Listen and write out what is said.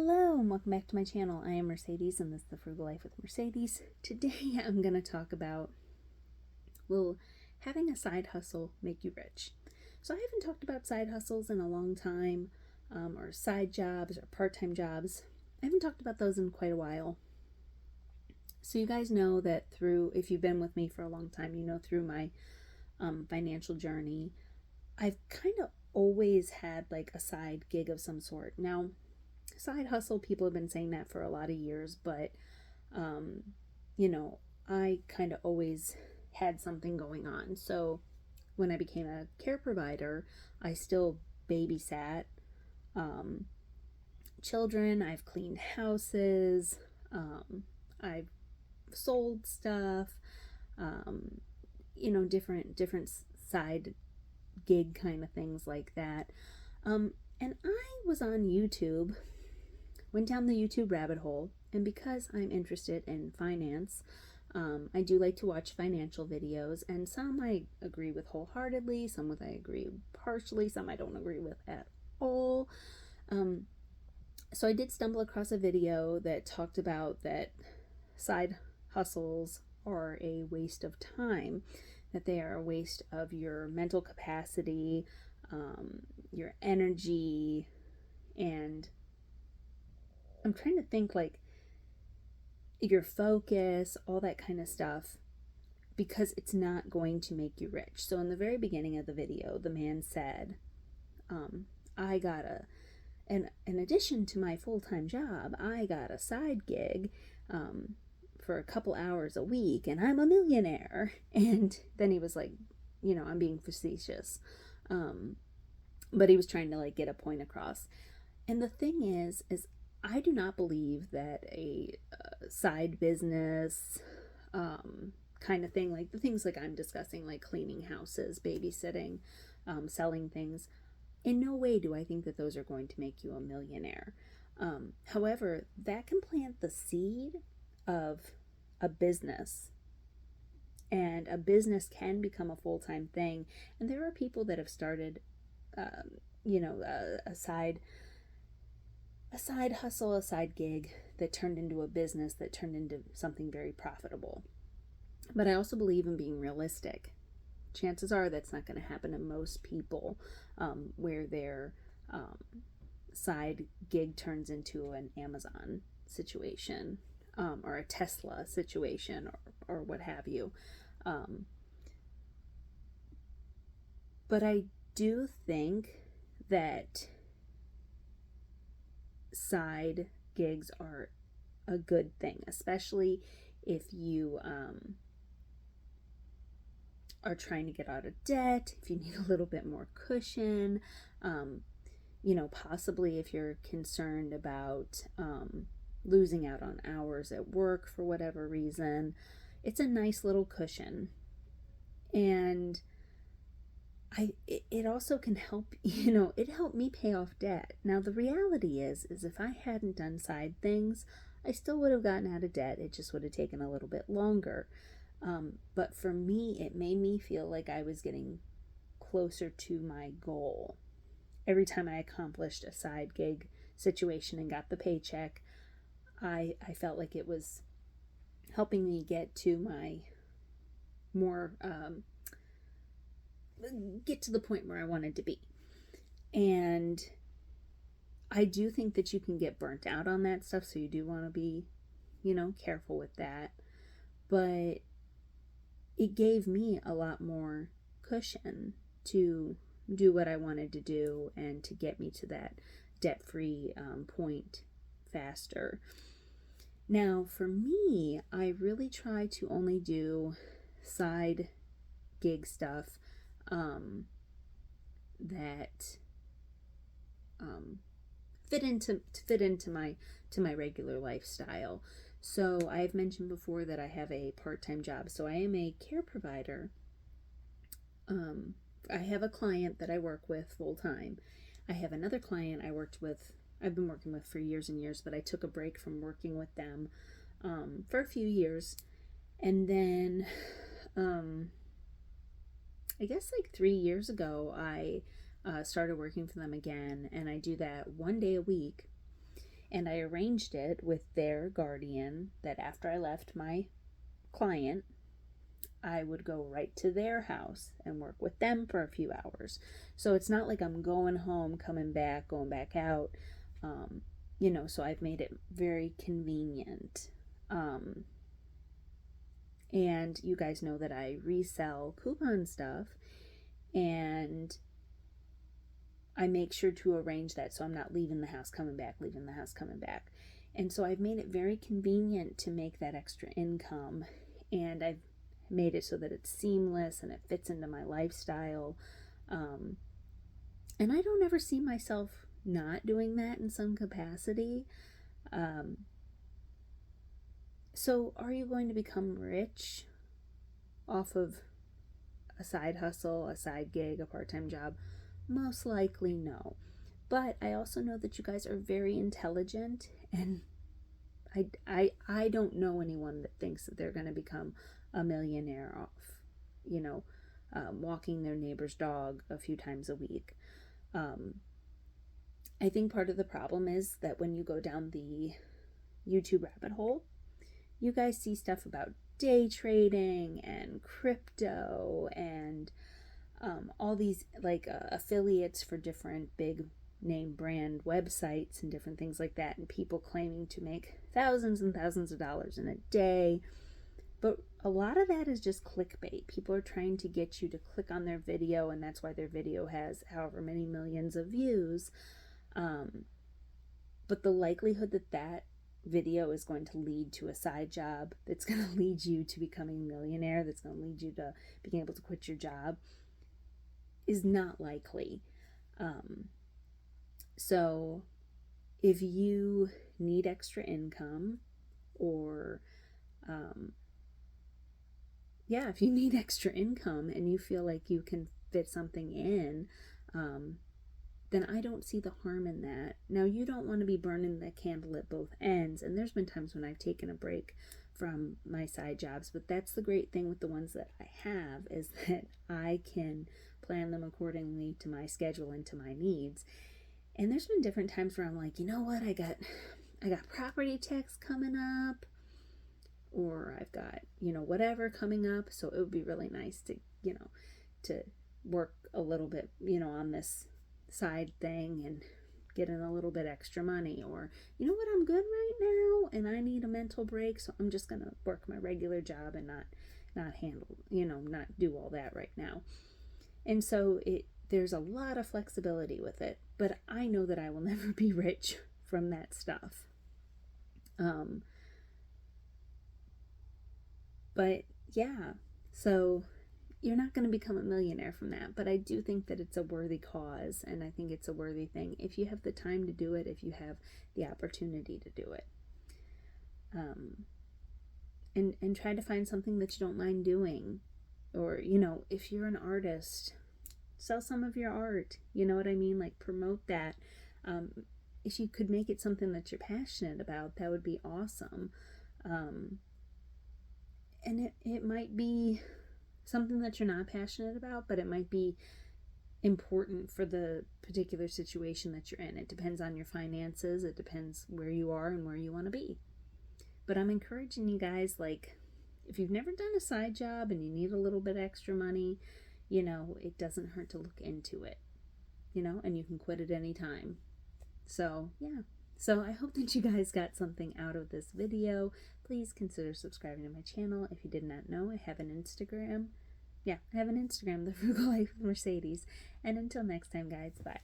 Hello and welcome back to my channel. I am Mercedes and this is The Frugal Life with Mercedes. Today I'm going to talk about, will having a side hustle make you rich? So I haven't talked about side hustles in a long time, or side jobs or part-time jobs. I haven't talked about those in quite a while. So you guys know that if you've been with me for a long time, you know through my financial journey, I've kind of always had like a side gig of some sort. Now, side hustle, people have been saying that for a lot of years, but um, I kind of always had something going on. So when I became a care provider, I still babysat um, children. I've cleaned houses. I've sold stuff. Um, different side gig kind of things like that. And I was on YouTube, went down the YouTube rabbit hole, and because I'm interested in finance, I do like to watch financial videos, and some I agree with wholeheartedly, some with I agree partially, some I don't agree with at all. So I did stumble across a video that talked about that side hustles are a waste of time, that they are a waste of your mental capacity, your energy, and I'm trying to think like your focus, all that kind of stuff, because it's not going to make you rich. So in the very beginning of the video, the man said, I got in addition to my full-time job, I got a side gig for a couple hours a week and I'm a millionaire. And then he was like, I'm being facetious. But he was trying to like get a point across. And the thing is I do not believe that a side business kind of thing, like the things like I'm discussing, like cleaning houses, babysitting, selling things, in no way do I think that those are going to make you a millionaire. However, that can plant the seed of a business, and a business can become a full-time thing. And there are people that have started, a side hustle, a side gig that turned into a business that turned into something very profitable. But I also believe in being realistic. Chances are that's not going to happen to most people, where their side gig turns into an Amazon situation, or a Tesla situation, or what have you. But I do think that side gigs are a good thing, especially if you are trying to get out of debt, if you need a little bit more cushion, possibly if you're concerned about losing out on hours at work for whatever reason. It's a nice little cushion. And it also can help, it helped me pay off debt. Now the reality is if I hadn't done side things, I still would have gotten out of debt. It just would have taken a little bit longer. But for me, it made me feel like I was getting closer to my goal. Every time I accomplished a side gig situation and got the paycheck, I felt like it was helping me get to my more, get to the point where I wanted to be. And I do think that you can get burnt out on that stuff, so you do want to be, careful with that. But it gave me a lot more cushion to do what I wanted to do and to get me to that debt-free point faster. Now, for me, I really try to only do side gig stuff that fit into my regular lifestyle. So I've mentioned before that I have a part-time job. So I am a care provider. I have a client that I work with full-time. I have another client I've been working with for years and years, but I took a break from working with them for a few years. And then I guess like 3 years ago, I started working for them again, and I do that one day a week. And I arranged it with their guardian that after I left my client, I would go right to their house and work with them for a few hours. So it's not like I'm going home, coming back, going back out. So I've made it very convenient. And you guys know that I resell coupon stuff, and I make sure to arrange that so I'm not leaving the house, coming back, leaving the house, coming back. And so I've made it very convenient to make that extra income, and I've made it so that it's seamless and it fits into my lifestyle. And I don't ever see myself not doing that in some capacity. So are you going to become rich off of a side hustle, a side gig, a part-time job? Most likely no. But I also know that you guys are very intelligent, and I don't know anyone that thinks that they're going to become a millionaire off, walking their neighbor's dog a few times a week. I think part of the problem is that when you go down the YouTube rabbit hole, you guys see stuff about day trading and crypto and all these affiliates for different big name brand websites and different things like that, and people claiming to make thousands and thousands of dollars in a day. But a lot of that is just clickbait. People are trying to get you to click on their video, and that's why their video has however many millions of views. But the likelihood that video is going to lead to a side job, that's going to lead you to becoming a millionaire, that's going to lead you to being able to quit your job, is not likely. So if you need extra income, or if you need extra income and you feel like you can fit something in, then I don't see the harm in that. Now, you don't want to be burning the candle at both ends, and there's been times when I've taken a break from my side jobs, but that's the great thing with the ones that I have, is that I can plan them accordingly to my schedule and to my needs. And there's been different times where I'm like, you know what, I got property tax coming up, or I've got, whatever coming up, so it would be really nice to, to work a little bit, on this side thing and get in a little bit extra money. Or, you know what, I'm good right now and I need a mental break, so I'm just going to work my regular job and not handle, not do all that right now. And so there's a lot of flexibility with it, but I know that I will never be rich from that stuff. But yeah, so you're not going to become a millionaire from that, but I do think that it's a worthy cause, and I think it's a worthy thing if you have the time to do it, if you have the opportunity to do it. And try to find something that you don't mind doing. Or, if you're an artist, sell some of your art, you know what I mean? Like, promote that. If you could make it something that you're passionate about, that would be awesome. And it might be something that you're not passionate about, but it might be important for the particular situation that you're in. It depends on your finances. It depends where you are and where you want to be. But I'm encouraging you guys, if you've never done a side job and you need a little bit extra money, it doesn't hurt to look into it, and you can quit at any time. So, yeah. So I hope that you guys got something out of this video. Please consider subscribing to my channel. If you did not know, I have an Instagram. Yeah, I have an Instagram, The Frugal Life with Mercedes. And until next time, guys, bye.